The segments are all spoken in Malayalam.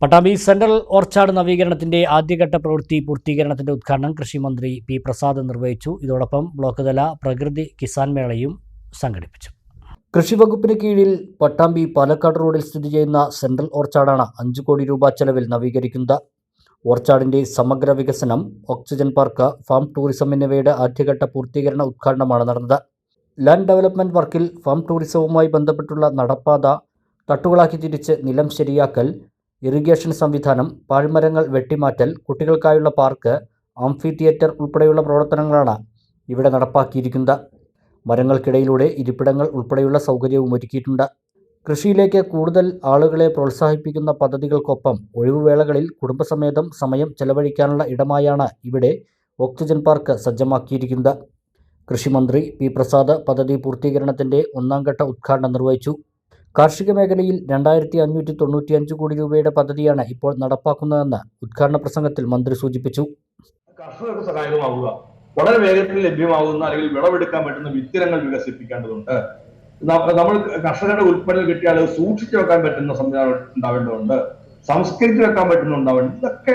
പട്ടാമ്പി സെൻട്രൽ ഓർച്ചാർഡ് നവീകരണത്തിന്റെ ആദ്യഘട്ട പ്രവൃത്തി പൂർത്തീകരണത്തിന്റെ ഉദ്ഘാടനം കൃഷിമന്ത്രി പി പ്രസാദ് നിർവഹിച്ചു. ഇതോടൊപ്പം ബ്ലോക്ക് തല പ്രകൃതി കിസാൻ മേളയും സംഘടിപ്പിച്ചു. കൃഷിവകുപ്പിന് കീഴിൽ പട്ടാമ്പി പാലക്കാട് റോഡിൽ സ്ഥിതി ചെയ്യുന്ന സെൻട്രൽ ഓർച്ചാർഡാണ് 5 കോടി രൂപ ചെലവിൽ നവീകരിക്കുന്നത്. ഓർച്ചാർഡിന്റെ സമഗ്ര വികസനം, ഓക്സിജൻ പാർക്ക്, ഫാം ടൂറിസം എന്നിവയുടെ ആദ്യഘട്ട പൂർത്തീകരണ ഉദ്ഘാടനമാണ് നടന്നത്. ലാൻഡ് ഡെവലപ്മെന്റ് വർക്കിൽ ഫാം ടൂറിസവുമായി ബന്ധപ്പെട്ടുള്ള നടപ്പാത തട്ടുകളാക്കി തിരിച്ച് നിലം ശരിയാക്കൽ, ഇറിഗേഷൻ സംവിധാനം, പാഴ്മരങ്ങൾ വെട്ടിമാറ്റൽ, കുട്ടികൾക്കായുള്ള പാർക്ക്, ആംഫി തിയേറ്റർ ഉൾപ്പെടെയുള്ള പ്രവർത്തനങ്ങളാണ് ഇവിടെ നടപ്പാക്കിയിരിക്കുന്നത്. മരങ്ങൾക്കിടയിലൂടെ ഇരിപ്പിടങ്ങൾ ഉൾപ്പെടെയുള്ള സൗകര്യവും ഒരുക്കിയിട്ടുണ്ട്. കൃഷിയിലേക്ക് കൂടുതൽ ആളുകളെ പ്രോത്സാഹിപ്പിക്കുന്ന പദ്ധതികൾക്കൊപ്പം ഒഴിവുവേളകളിൽ കുടുംബസമേതം സമയം ചെലവഴിക്കാനുള്ള ഇടമായാണ് ഇവിടെ ഓക്സിജൻ പാർക്ക് സജ്ജമാക്കിയിരിക്കുന്നത്. കൃഷിമന്ത്രി പി പ്രസാദ് പദ്ധതി പൂർത്തീകരണത്തിന്റെ 1ാം ഘട്ട ഉദ്ഘാടനം നിർവഹിച്ചു. കാർഷിക മേഖലയിൽ 2595 കോടി രൂപയുടെ പദ്ധതിയാണ് ഇപ്പോൾ നടപ്പാക്കുന്നതെന്ന് ഉദ്ഘാടന പ്രസംഗത്തിൽ മന്ത്രി സൂചിപ്പിച്ചു. കർഷകർക്ക് സഹായകമാവുക, വളരെ വേഗത്തിൽ ലഭ്യമാകുന്ന അല്ലെങ്കിൽ വിളവെടുക്കാൻ പറ്റുന്ന വിത്തിനങ്ങൾ വികസിപ്പിക്കേണ്ടതുണ്ട്. നമ്മൾ കർഷകരുടെ ഉൽപ്പന്നം കിട്ടിയാൽ സൂക്ഷിച്ചു വെക്കാൻ പറ്റുന്ന സംവിധാനം ഉണ്ടാവേണ്ടതുണ്ട്, സംസ്കരിച്ചു വെക്കാൻ പറ്റുന്നുണ്ടാവേണ്ടത്. ഇതൊക്കെ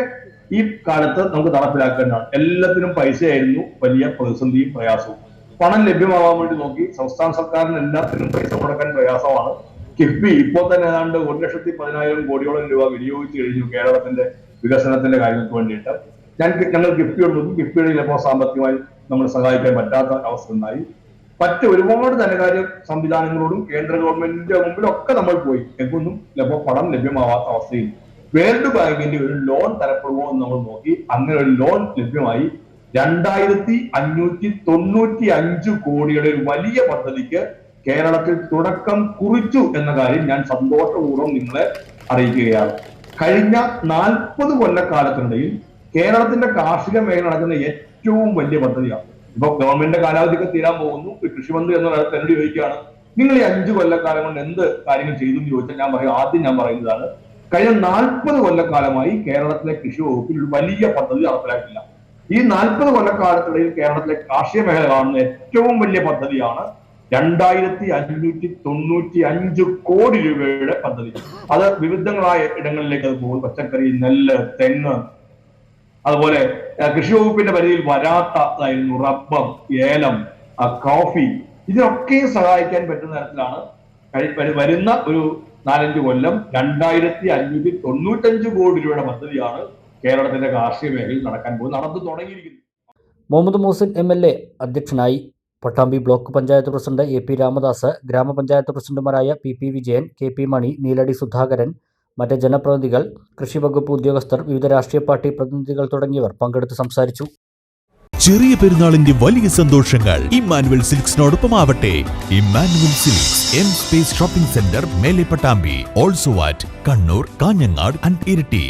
ഈ കാലത്ത് നമുക്ക് നടപ്പിലാക്കേണ്ടതാണ്. എല്ലാത്തിനും പൈസയായിരുന്നു വലിയ പ്രതിസന്ധിയും പ്രയാസവും. പണം ലഭ്യമാവാൻ വേണ്ടി നോക്കി സംസ്ഥാന സർക്കാരിന് എല്ലാത്തിനും പൈസ മുടക്കാൻ പ്രയാസമാണ്. കിഫ്ബി ഇപ്പോൾ തന്നെ ഏതാണ്ട് 1,10,000 കോടിയോളം രൂപ വിനിയോഗിച്ചു കഴിഞ്ഞു കേരളത്തിന്റെ വികസനത്തിന്റെ കാര്യങ്ങൾക്ക് വേണ്ടിയിട്ട്. ഞങ്ങൾ കിഫ്ബിയോട് നോക്കി, കിഫ്ബിയുടെ ചിലപ്പോൾ സാമ്പത്തികമായി നമ്മൾ സഹായിക്കാൻ പറ്റാത്ത അവസ്ഥ ഉണ്ടായി. മറ്റ് ഒരുപാട് ധനകാര്യ സംവിധാനങ്ങളോടും കേന്ദ്ര ഗവൺമെന്റിന്റെ മുമ്പിലൊക്കെ നമ്മൾ പോയി, എങ്ങൊന്നും പണം ലഭ്യമാവാത്ത അവസ്ഥയിൽ വേൾഡ് ബാങ്കിന്റെ ഒരു ലോൺ തരപ്പെടുമോ എന്ന് നമ്മൾ നോക്കി. അങ്ങനെ ഒരു ലോൺ ലഭ്യമായി. 2595 കോടിയുടെ ഒരു വലിയ പദ്ധതിക്ക് കേരളത്തിൽ തുടക്കം കുറിച്ചു എന്ന കാര്യം ഞാൻ സന്തോഷപൂർവ്വം നിങ്ങളെ അറിയിക്കുകയാണ്. കഴിഞ്ഞ 40 കൊല്ലക്കാലത്തിനിടയിൽ കേരളത്തിന്റെ കാർഷിക മേഖല നടക്കുന്ന ഏറ്റവും വലിയ പദ്ധതിയാണ്. ഇപ്പൊ ഗവൺമെന്റിന്റെ കാലാവധിയൊക്കെ തീരാൻ പോകുന്നു. കൃഷിമന്ത്രി എന്ന കാലത്ത് എന്നോട് ചോദിക്കുകയാണ്, നിങ്ങൾ ഈ 5 കൊല്ലക്കാലം കൊണ്ട് എന്ത് കാര്യങ്ങൾ ചെയ്തു എന്ന് ചോദിച്ചാൽ ആദ്യം ഞാൻ പറയുന്നതാണ്, കഴിഞ്ഞ 40 കൊല്ലക്കാലമായി കേരളത്തിലെ കൃഷി വകുപ്പിൽ ഒരു വലിയ പദ്ധതി നടപ്പിലാക്കില്ല. ഈ 40 കൊല്ലക്കാലത്തിനിടയിൽ കേരളത്തിലെ കാർഷിക മേഖല കാണുന്ന ഏറ്റവും വലിയ പദ്ധതിയാണ് 2595 കോടി രൂപയുടെ പദ്ധതി. അത് വിവിധങ്ങളായ ഇടങ്ങളിലേക്ക് അത് പോകും. പച്ചക്കറി, നെല്ല്, തെങ്ങ്, അതുപോലെ കൃഷി വകുപ്പിന്റെ പരിധിയിൽ വരാത്തതായിരുന്നു റബ്ബർ, ഏലം, കോഫി. ഇതിനൊക്കെ സഹായിക്കാൻ പറ്റുന്ന തരത്തിലാണ് വരുന്ന ഒരു 4-5 കൊല്ലം 2595 കോടി രൂപയുടെ പദ്ധതിയാണ് കേരളത്തിന്റെ കാർഷിക മേഖലയിൽ നടന്നു തുടങ്ങിയിരിക്കുന്നത്. മുഹമ്മദ് മൂസിൻ MLA അധ്യക്ഷനായി. Pattambi block panchayat president AP Ramdas, ഗ്രാമപഞ്ചായത്ത് പ്രസിഡന്റുമാരായ PP വിജയൻ, KP മണി, നീലടി സുധാകരൻ, മറ്റ് ജനപ്രതിനിധികൾ, കൃഷിവകുപ്പ് ഉദ്യോഗസ്ഥർ, വിവിധ രാഷ്ട്രീയ പാർട്ടി പ്രതിനിധികൾ തുടങ്ങിയവർ പങ്കെടുത്ത് സംസാരിച്ചു. ചെറിയ പെരുന്നാളിന്റെ വലിയ സന്തോഷങ്ങൾ ഇമ്മാനുവൽ സിൽക്സിനോടൊപ്പം ആവട്ടെ. Emmanuel silks M-Space shopping centre, മേലെ Pattambi, also at Kannur, Kanhangad and Iritty.